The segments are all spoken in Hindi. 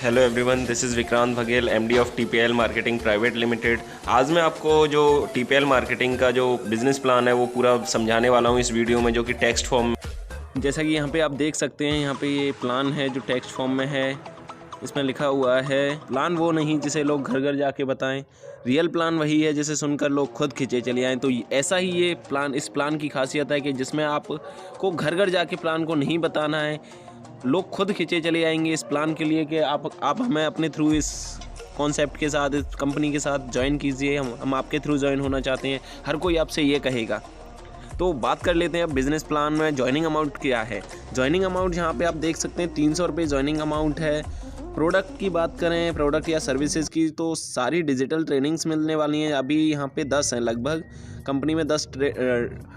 Hello everyone, this is Vikrant Baghel, MD of TPL marketing private limited. आज मैं आपको जो टीपीएल मार्केटिंग का जो बिज़नेस प्लान है वो पूरा समझाने वाला हूँ इस वीडियो में, जो कि टेक्स्ट फॉर्म में। जैसा कि यहाँ पे आप देख सकते हैं, यहाँ पे ये प्लान है जो टेक्स्ट फॉर्म में है। इसमें लिखा हुआ है प्लान वो नहीं जिसे लोग घर घर जाके बताएं, रियल प्लान वही है जिसे सुनकर लोग खुद खींचे चले आएँ। तो ऐसा ही ये प्लान, इस प्लान की खासियत है कि जिसमें आपको घर घर जाके प्लान को नहीं बताना है, लोग खुद खींचे चले आएंगे इस प्लान के लिए कि आप हमें अपने थ्रू इस कॉन्सेप्ट के साथ, इस कंपनी के साथ ज्वाइन कीजिए, हम आपके थ्रू ज्वाइन होना चाहते हैं। हर कोई आपसे ये कहेगा। तो बात कर लेते हैं अब बिज़नेस प्लान में ज्वाइनिंग अमाउंट क्या है। ज्वाइनिंग अमाउंट यहाँ पे आप देख सकते हैं 300 रुपये ज्वाइनिंग अमाउंट है। प्रोडक्ट की बात करें, प्रोडक्ट या सर्विसेज की, तो सारी डिजिटल ट्रेनिंग्स मिलने वाली हैं। अभी यहाँ पे 10 हैं लगभग, कंपनी में 10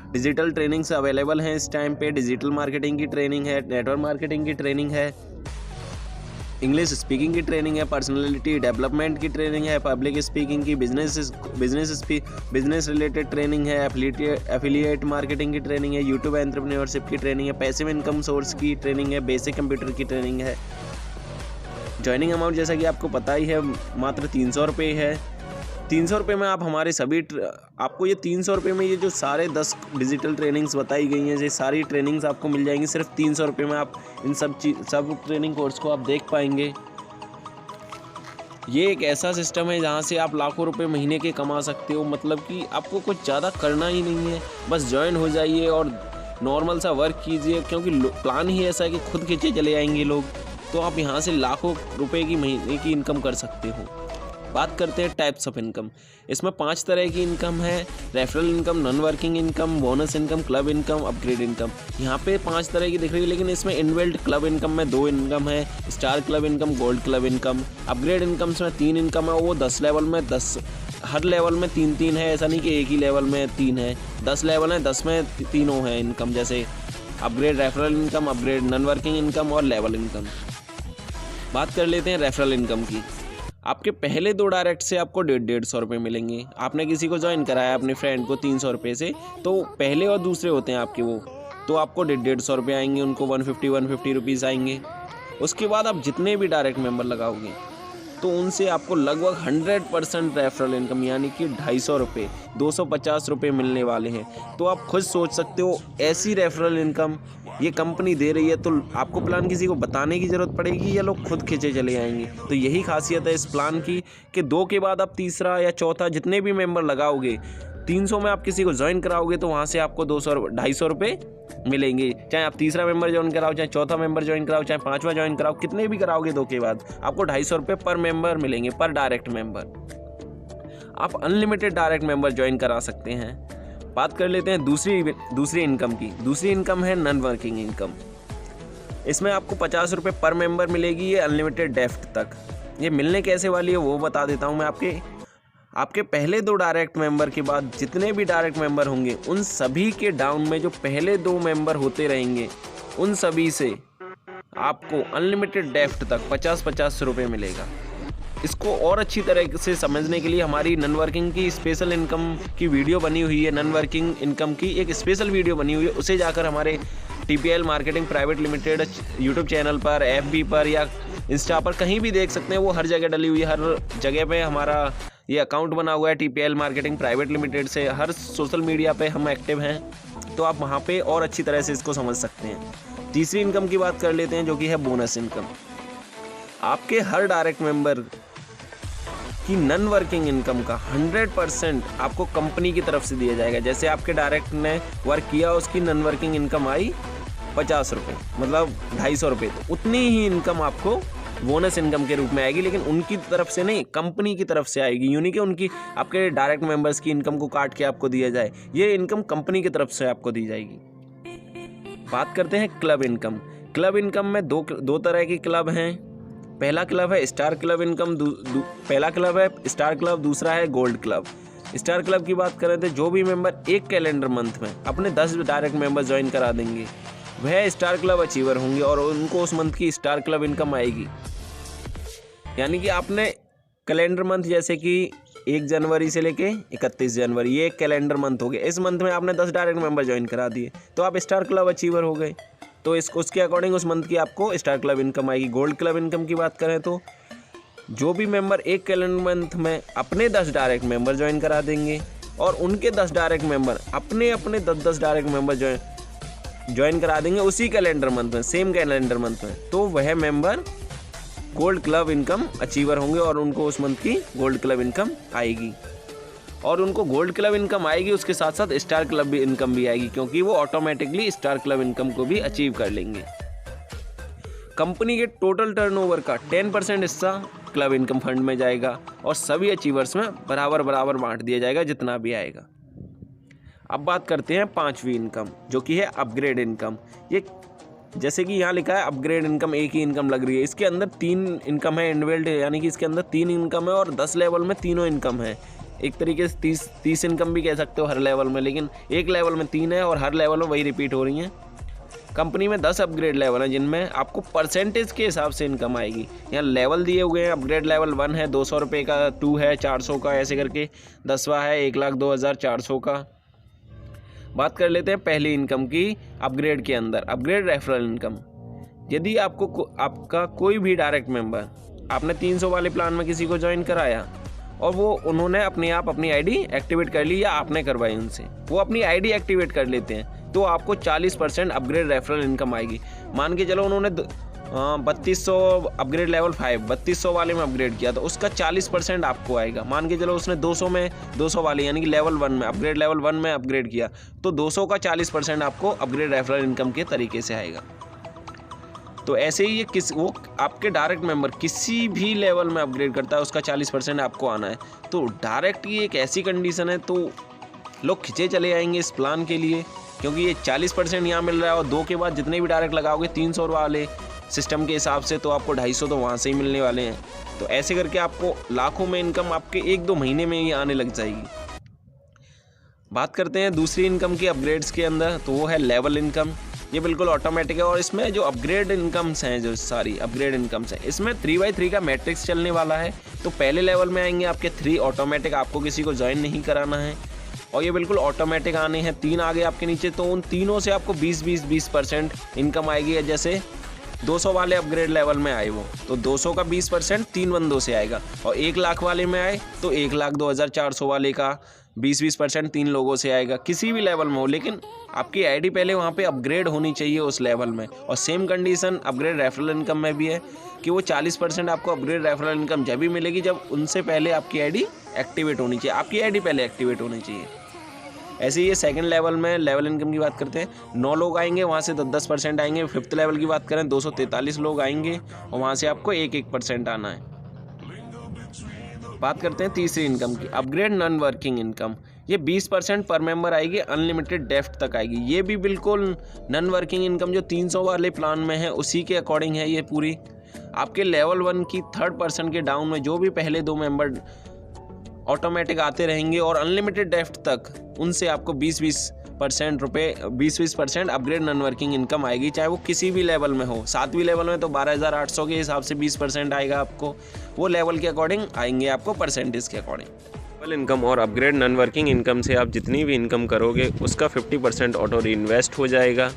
डिजिटल ट्रेनिंग्स अवेलेबल हैं इस टाइम पे। डिजिटल मार्केटिंग की ट्रेनिंग है, नेटवर्क मार्केटिंग की ट्रेनिंग है, इंग्लिश स्पीकिंग की ट्रेनिंग है, पर्सनालिटी डेवलपमेंट की ट्रेनिंग है, पब्लिक स्पीकिंग की, बिजनेस रिलेटेड ट्रेनिंग है, एफिलिएट मार्केटिंग की ट्रेनिंग है, यूट्यूब एंटरप्रेन्योरशिप की ट्रेनिंग है, पैसिव इनकम सोर्स की ट्रेनिंग है, बेसिक कंप्यूटर की ट्रेनिंग है। ज्वाइनिंग अमाउंट जैसा कि आपको पता ही है मात्र 300 रुपये है। 300 रुपये में आप हमारे सभी आपको ये 300 रुपये में ये जो सारे 10 डिजिटल ट्रेनिंग्स बताई गई हैं, ये सारी ट्रेनिंग्स आपको मिल जाएंगी सिर्फ 300 रुपये में। आप इन सब ट्रेनिंग कोर्स को आप देख पाएंगे। ये एक ऐसा सिस्टम है जहाँ से आप लाखों रुपए महीने के कमा सकते हो। मतलब कि आपको कुछ ज़्यादा करना ही नहीं है, बस ज्वाइन हो जाइए और नॉर्मल सा वर्क कीजिए, क्योंकि प्लान ही ऐसा है कि खुद खींचे चले आएंगे लोग। तो आप यहाँ से लाखों रुपए की महीने की इनकम कर सकते हो। बात करते हैं टाइप्स ऑफ इनकम। इसमें 5 तरह की इनकम है: referral income, non working income, bonus income, club income, upgrade income. यहाँ पे 5 तरह की दिख रही है, लेकिन इसमें इनबिल्ट क्लब इनकम में 2 इनकम है, star club income, gold club income. Upgrade incomes में 3 इनकम है, वो 10 लेवल में 10, हर लेवल में 3-3 है, ऐसा नहीं कि एक ही लेवल में 3 है। 10 लेवल है, 10 में तीनों है इनकम, जैसे upgrade, referral income, upgrade non working income और लेवल इनकम। बात कर लेते हैं रेफरल इनकम की। आपके पहले 2 डायरेक्ट से आपको 150 रुपये मिलेंगे। आपने किसी को ज्वाइन कराया अपने फ्रेंड को 300 रुपये से, तो पहले और दूसरे होते हैं आपके वो, तो आपको 150 रुपये आएंगे, उनको 150 रुपीज़ आएंगे। उसके बाद आप जितने भी डायरेक्ट मेंबर लगाओगे तो उनसे आपको लगभग 100% रेफरल इनकम यानी कि 250 रुपये, 250 रुपये मिलने वाले हैं। तो आप खुद सोच सकते हो, ऐसी रेफरल इनकम ये कंपनी दे रही है, तो आपको प्लान किसी को बताने की ज़रूरत पड़ेगी या लोग खुद खींचे चले आएंगे। तो यही खासियत है इस प्लान की कि 2 के बाद आप तीसरा या चौथा जितने भी मेंबर लगाओगे, 300 में आप किसी को ज्वाइन कराओगे तो वहाँ से आपको 250 रुपये मिलेंगे। चाहे आप तीसरा मेंबर ज्वाइन कराओ, चाहे चौथा मेंबर ज्वाइन कराओ, चाहे 5वां ज्वाइन कराओ, कितने भी कराओगे 2 के बाद, आपको 250 रुपये पर मेंबर मिलेंगे, पर डायरेक्ट मेंबर। आप अनलिमिटेड डायरेक्ट मेंबर ज्वाइन करा सकते हैं। बात कर लेते हैं दूसरी इनकम की। दूसरी इनकम है नॉन वर्किंग इनकम। इसमें आपको 50 रुपये पर मेंबर मिलेगी, ये अनलिमिटेड डेफ्ट तक। ये मिलने कैसे वाली है वो बता देता हूँ मैं। आपके पहले 2 डायरेक्ट मेंबर के बाद जितने भी डायरेक्ट मेंबर होंगे, उन सभी के डाउन में जो पहले 2 मेंबर होते रहेंगे, उन सभी से आपको अनलिमिटेड डेफ्ट तक 50-50 रुपये मिलेगा। इसको और अच्छी तरह से समझने के लिए हमारी नॉन वर्किंग की स्पेशल इनकम की वीडियो बनी हुई है। नॉन वर्किंग इनकम की एक स्पेशल वीडियो बनी हुई है, उसे जाकर हमारे TPL marketing private limited YouTube channel पर, एफबी पर या इंस्टा पर कहीं भी देख सकते हैं। वो हर जगह डली हुई है, हर जगह पे हमारा ये अकाउंट बना हुआ है टीपीएल मार्केटिंग प्राइवेट लिमिटेड से। हर सोशल मीडिया पे हम एक्टिव हैं, तो आप वहाँ पे और अच्छी तरह से इसको समझ सकते हैं। तीसरी इनकम की बात कर लेते हैं, जो कि है बोनस इनकम। आपके हर डायरेक्ट मेंबर की नॉन वर्किंग इनकम का 100% आपको कंपनी की तरफ से दिया जाएगा। जैसे आपके डायरेक्ट ने वर्क किया, उसकी नॉन वर्किंग इनकम आई 50 रुपये, मतलब 250 रुपये, तो उतनी ही इनकम आपको बोनस इनकम के रूप में आएगी, लेकिन उनकी तरफ से नहीं, कंपनी की तरफ से आएगी। यूँ नहीं कि उनकी आपके डायरेक्ट मेंबर्स की इनकम को काट के आपको दिया जाए, ये इनकम कंपनी की तरफ से आपको दी जाएगी। बात करते हैं क्लब इनकम। क्लब इनकम में दो तरह की क्लब हैं। पहला क्लब है स्टार क्लब इनकम, पहला क्लब है स्टार क्लब, दूसरा है गोल्ड क्लब। स्टार क्लब की बात करें तो जो भी मेंबर एक कैलेंडर मंथ में अपने 10 डायरेक्ट मेंबर ज्वाइन करा देंगे, वह स्टार क्लब अचीवर होंगे और उनको उस मंथ की स्टार क्लब इनकम आएगी। यानी कि आपने कैलेंडर मंथ, जैसे कि 1 जनवरी से लेके 31 जनवरी, ये एक कैलेंडर मंथ हो गया। इस मंथ में आपने 10 डायरेक्ट मेंबर ज्वाइन करा दिए, तो आप स्टार क्लब अचीवर हो गए। तो उसके अकॉर्डिंग उस मंथ की आपको स्टार क्लब इनकम आएगी। गोल्ड क्लब इनकम की बात करें तो जो भी मेंबर एक कैलेंडर मंथ में अपने 10 डायरेक्ट मेंबर ज्वाइन करा देंगे और उनके 10 डायरेक्ट मेंबर अपने 10 डायरेक्ट मेंबर ज्वाइन करा देंगे उसी कैलेंडर मंथ में, सेम कैलेंडर मंथ में, तो वह member gold club income achiever होंगे और उनको उस मंथ की गोल्ड क्लब इनकम आएगी। और उनको गोल्ड क्लब इनकम आएगी, उसके साथ साथ स्टार क्लब भी इनकम भी आएगी, क्योंकि वो ऑटोमेटिकली स्टार क्लब इनकम को भी अचीव कर लेंगे। कंपनी के टोटल टर्नओवर का 10% हिस्सा क्लब इनकम फंड में जाएगा और सभी अचीवर्स में बराबर बांट दिया जाएगा जितना भी आएगा। अब बात करते हैं 5वीं इनकम, जो कि है अपग्रेड इनकम। ये जैसे कि यहाँ लिखा है अपग्रेड इनकम, एक ही इनकम लग रही है। इसके अंदर 3 इनकम है इनबिल्ट, यानी कि इसके अंदर 3 इनकम है और 10 लेवल में तीनों इनकम है। एक तरीके से 30 इनकम भी कह सकते हो हर लेवल में, लेकिन एक लेवल में 3 है और हर लेवल में वही रिपीट हो रही हैं। कंपनी में 10 अपग्रेड लेवल हैं जिनमें आपको परसेंटेज के हिसाब से इनकम आएगी। यहाँ लेवल दिए हुए हैं, अपग्रेड लेवल 1 है 200 रुपये का, 2 है 400 का, ऐसे करके 10वां है 1,02,400 का। बात कर लेते हैं पहली इनकम की अपग्रेड के अंदर, अपग्रेड रेफरल इनकम। यदि आपका कोई भी डायरेक्ट मेंबर, आपने 300 वाले प्लान में किसी को ज्वाइन कराया और उन्होंने अपने आप अपनी आईडी एक्टिवेट कर ली या आपने करवाई उनसे, वो अपनी आईडी एक्टिवेट कर लेते हैं तो आपको 40% अपग्रेड रेफरल इनकम आएगी। मान के चलो उन्होंने 3200 अपग्रेड लेवल 5 3200 वाले में अपग्रेड किया तो उसका 40% आपको आएगा। मान के चलो उसने 200 वाले यानी कि लेवल 1 में अपग्रेड लेवल 1 में अपग्रेड किया तो 200 का 40% आपको अपग्रेड रेफरल इनकम के तरीके से आएगा। तो ऐसे ही वो आपके डायरेक्ट मेंबर किसी भी लेवल में अपग्रेड करता है उसका 40% आपको आना है। तो डायरेक्ट की एक ऐसी कंडीशन है तो लोग खिंचे चले आएंगे इस प्लान के लिए, क्योंकि ये 40% यहाँ मिल रहा है और 2 के बाद जितने भी डायरेक्ट लगाओगे 300 वाले सिस्टम के हिसाब से तो आपको 250 तो वहाँ से ही मिलने वाले हैं। तो ऐसे करके आपको लाखों में इनकम आपके 1-2 महीने में ही आने लग जाएगी। बात करते हैं दूसरी इनकम की अपग्रेड्स के अंदर, तो वो है लेवल इनकम। ये बिल्कुल ऑटोमेटिक है और इसमें जो अपग्रेड इनकम्स हैं, जो सारी अपग्रेड इनकम्स हैं, इसमें 3x3 का मैट्रिक्स चलने वाला है। तो पहले लेवल में आएंगे आपके 3 ऑटोमेटिक, आपको किसी को ज्वाइन नहीं कराना है और ये बिल्कुल ऑटोमेटिक आने हैं। 3 आगे आपके नीचे, तो उन तीनों से आपको 20% इनकम आएगी। जैसे 200 वाले अपग्रेड लेवल में आए वो, तो 200 का 20% 3 बंदों से आएगा और 1 लाख वाले में आए तो 1,02,400 वाले का 20% 3 लोगों से आएगा। किसी भी लेवल में हो, लेकिन आपकी आईडी पहले वहाँ पे अपग्रेड होनी चाहिए उस लेवल में। और same condition upgrade referral income में भी है कि वो 40% आपको अपग्रेड रेफरल इनकम जब भी मिलेगी जब उनसे पहले आपकी आईडी एक्टिवेट होनी चाहिए, आपकी आईडी पहले एक्टिवेट होनी चाहिए। ऐसे ही ये सेकंड लेवल में लेवल इनकम की बात करते हैं, 9 लोग आएंगे, वहाँ से 10% आएंगे। 5th लेवल की बात करें 243 लोग आएंगे और वहाँ से आपको 1% आना है। बात करते हैं तीसरी इनकम की, अपग्रेड नॉन वर्किंग इनकम। ये 20% पर मेंबर आएगी, अनलिमिटेड डेफ्ट तक आएगी। ये भी बिल्कुल नॉन वर्किंग इनकम जो 300 वाले प्लान में है उसी के अकॉर्डिंग है। ये पूरी आपके लेवल 1 की 3rd पर्सन के डाउन में जो भी पहले 2 मेंबर ऑटोमेटिक आते रहेंगे और अनलिमिटेड डेफ्ट तक उनसे आपको 20% अपग्रेड नॉन वर्किंग इनकम आएगी, चाहे वो किसी भी लेवल में हो। 7वीं लेवल में तो 12,800 के हिसाब से 20% आएगा आपको। वो लेवल के अकॉर्डिंग आएंगे आपको परसेंटेज के अकॉर्डिंग। लेवल इनकम और अपग्रेड नॉन वर्किंग इनकम से आप जितनी भी इनकम करोगे उसका 50% ऑटो रीइन्वेस्ट हो जाएगा,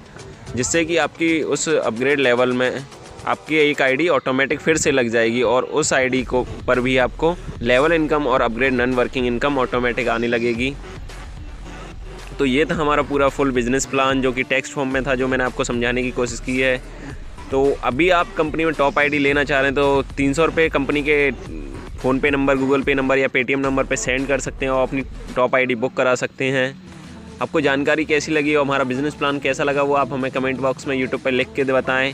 जिससे कि आपकी उस अपग्रेड लेवल में आपकी एक आईडी ऑटोमेटिक फिर से लग जाएगी और उस आईडी को पर भी आपको लेवल इनकम और upgrade non working income automatic आने लगेगी। तो ये था हमारा पूरा फुल बिजनेस प्लान जो कि टेक्स्ट फॉर्म में था, जो मैंने आपको समझाने की कोशिश की है। तो अभी आप कंपनी में टॉप आईडी लेना चाह रहे हैं तो 300 रुपये कंपनी के फ़ोनपे नंबर, गूगल पे नंबर या पेटीएम नंबर पे सेंड कर सकते हैं और अपनी टॉप आईडी बुक करा सकते हैं। आपको जानकारी कैसी लगी और हमारा बिजनेस प्लान कैसा लगा वो आप हमें कमेंट बॉक्स में यूट्यूब पर लिख के बताएं।